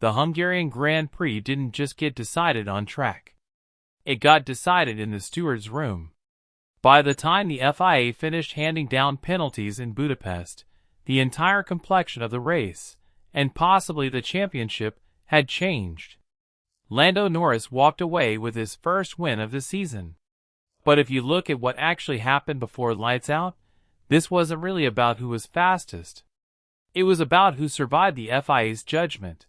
the Hungarian Grand Prix didn't just get decided on track. It got decided in the stewards' room. By the time the FIA finished handing down penalties in Budapest, the entire complexion of the race, and possibly the championship, had changed. Lando Norris walked away with his first win of the season. But if you look at what actually happened before lights out, this wasn't really about who was fastest. It was about who survived the FIA's judgment.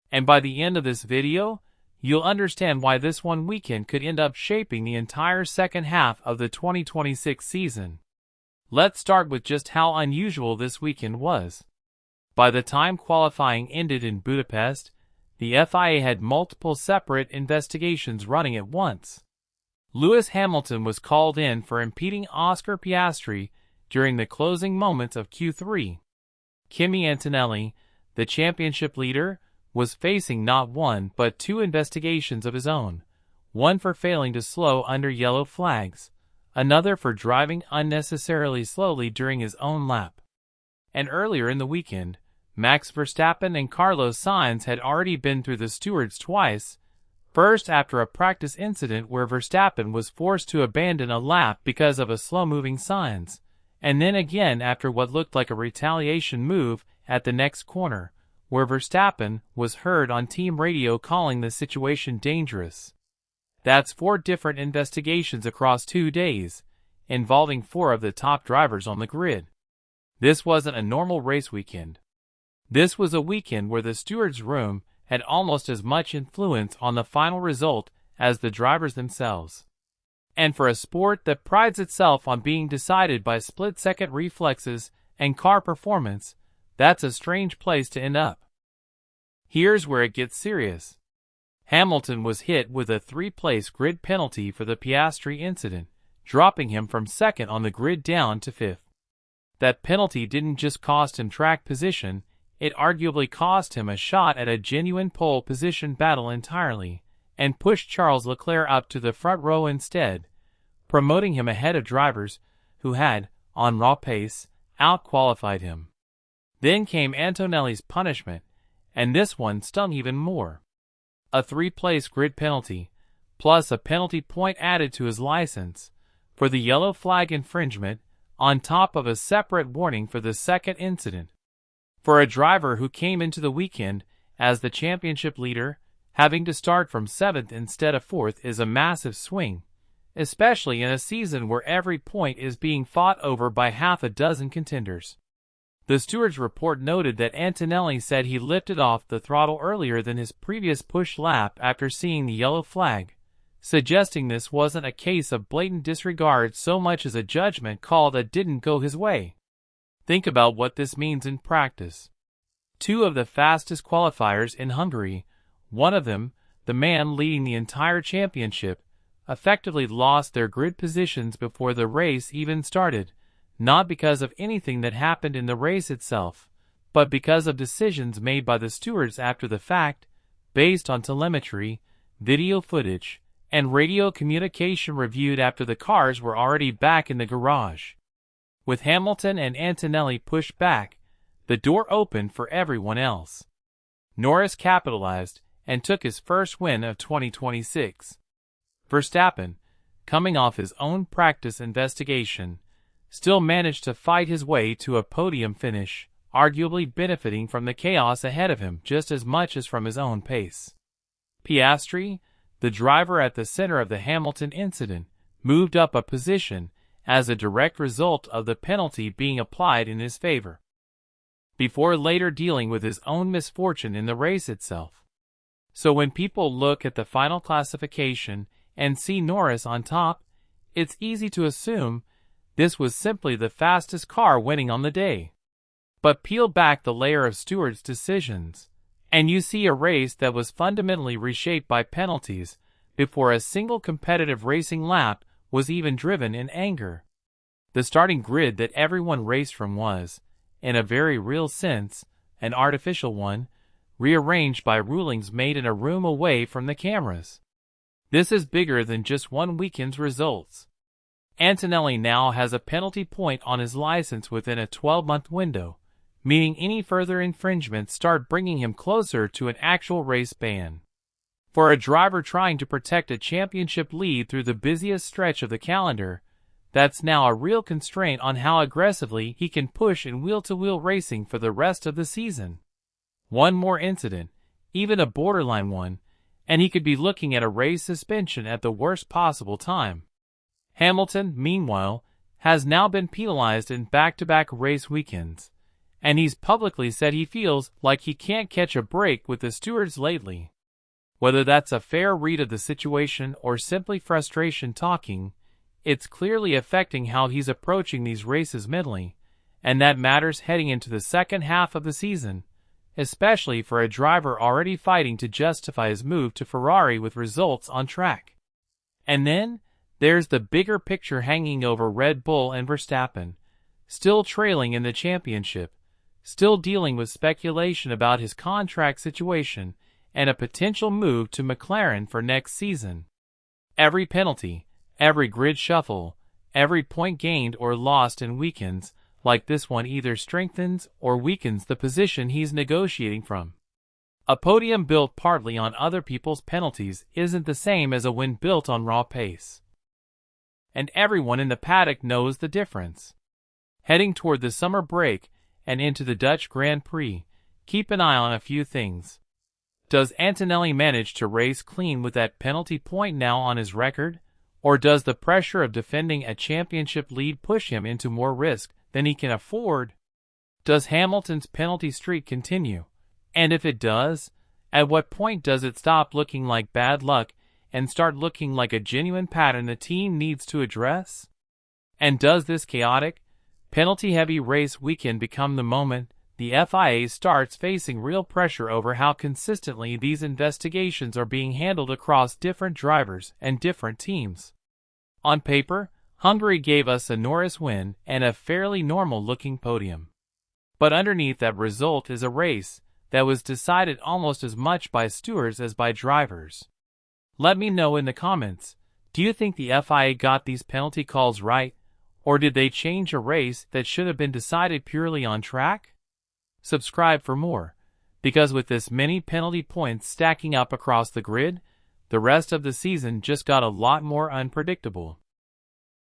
And by the end of this video, you'll understand why this one weekend could end up shaping the entire second half of the 2026 season. Let's start with just how unusual this weekend was. By the time qualifying ended in Budapest, the FIA had multiple separate investigations running at once. Lewis Hamilton was called in for impeding Oscar Piastri during the closing moments of Q3. Kimi Antonelli, the championship leader, was facing not one but two investigations of his own, one for failing to slow under yellow flags, another for driving unnecessarily slowly during his own lap. And earlier in the weekend, Max Verstappen and Carlos Sainz had already been through the stewards twice, first after a practice incident where Verstappen was forced to abandon a lap because of a slow-moving Sainz, and then again after what looked like a retaliation move at the next corner, where Verstappen was heard on team radio calling the situation dangerous. That's 4 different investigations across 2 days, involving 4 of the top drivers on the grid. This wasn't a normal race weekend. This was a weekend where the stewards' room had almost as much influence on the final result as the drivers themselves. And for a sport that prides itself on being decided by split-second reflexes and car performance, that's a strange place to end up. Here's where it gets serious. Hamilton was hit with a 3-place grid penalty for the Piastri incident, dropping him from 2nd on the grid down to 5th. That penalty didn't just cost him track position, it arguably cost him a shot at a genuine pole position battle entirely, and pushed Charles Leclerc up to the front row instead, promoting him ahead of drivers who had, on raw pace, out-qualified him. Then came Antonelli's punishment, and this one stung even more. A 3-place grid penalty, plus a penalty point added to his license, for the yellow flag infringement, on top of a separate warning for the second incident. For a driver who came into the weekend as the championship leader, having to start from 7th instead of 4th is a massive swing, especially in a season where every point is being fought over by half a dozen contenders. The stewards' report noted that Antonelli said he lifted off the throttle earlier than his previous push lap after seeing the yellow flag, suggesting this wasn't a case of blatant disregard so much as a judgment call that didn't go his way. Think about what this means in practice. 2 of the fastest qualifiers in Hungary, one of them, the man leading the entire championship, effectively lost their grid positions before the race even started, not because of anything that happened in the race itself, but because of decisions made by the stewards after the fact, based on telemetry, video footage, and radio communication reviewed after the cars were already back in the garage. With Hamilton and Antonelli pushed back, the door opened for everyone else. Norris capitalized and took his first win of 2026. Verstappen, coming off his own practice investigation, still managed to fight his way to a podium finish, arguably benefiting from the chaos ahead of him just as much as from his own pace. Piastri, the driver at the center of the Hamilton incident, moved up a position as a direct result of the penalty being applied in his favor, before later dealing with his own misfortune in the race itself. So when people look at the final classification and see Norris on top, it's easy to assume this was simply the fastest car winning on the day. But peel back the layer of stewards' decisions, and you see a race that was fundamentally reshaped by penalties before a single competitive racing lap was even driven in anger. The starting grid that everyone raced from was, in a very real sense, an artificial one, rearranged by rulings made in a room away from the cameras. This is bigger than just one weekend's results. Antonelli now has a penalty point on his license within a 12-month window, meaning any further infringements start bringing him closer to an actual race ban. For a driver trying to protect a championship lead through the busiest stretch of the calendar, that's now a real constraint on how aggressively he can push in wheel-to-wheel racing for the rest of the season. One more incident, even a borderline one, and he could be looking at a race suspension at the worst possible time. Hamilton, meanwhile, has now been penalized in back-to-back race weekends, and he's publicly said he feels like he can't catch a break with the stewards lately. Whether that's a fair read of the situation or simply frustration talking, it's clearly affecting how he's approaching these races mentally, and that matters heading into the second half of the season, especially for a driver already fighting to justify his move to Ferrari with results on track. And then, there's the bigger picture hanging over Red Bull and Verstappen, still trailing in the championship, still dealing with speculation about his contract situation and a potential move to McLaren for next season. Every penalty, every grid shuffle, every point gained or lost in weekends like this one either strengthens or weakens the position he's negotiating from. A podium built partly on other people's penalties isn't the same as a win built on raw pace. And everyone in the paddock knows the difference. Heading toward the summer break and into the Dutch Grand Prix, keep an eye on a few things. Does Antonelli manage to race clean with that penalty point now on his record? Or does the pressure of defending a championship lead push him into more risk than he can afford? Does Hamilton's penalty streak continue? And if it does, at what point does it stop looking like bad luck and start looking like a genuine pattern the team needs to address? And does this chaotic, penalty-heavy race weekend become the moment the FIA starts facing real pressure over how consistently these investigations are being handled across different drivers and different teams? On paper, Hungary gave us a Norris win and a fairly normal-looking podium. But underneath that result is a race that was decided almost as much by stewards as by drivers. Let me know in the comments, do you think the FIA got these penalty calls right, or did they change a race that should have been decided purely on track? Subscribe for more, because with this many penalty points stacking up across the grid, the rest of the season just got a lot more unpredictable.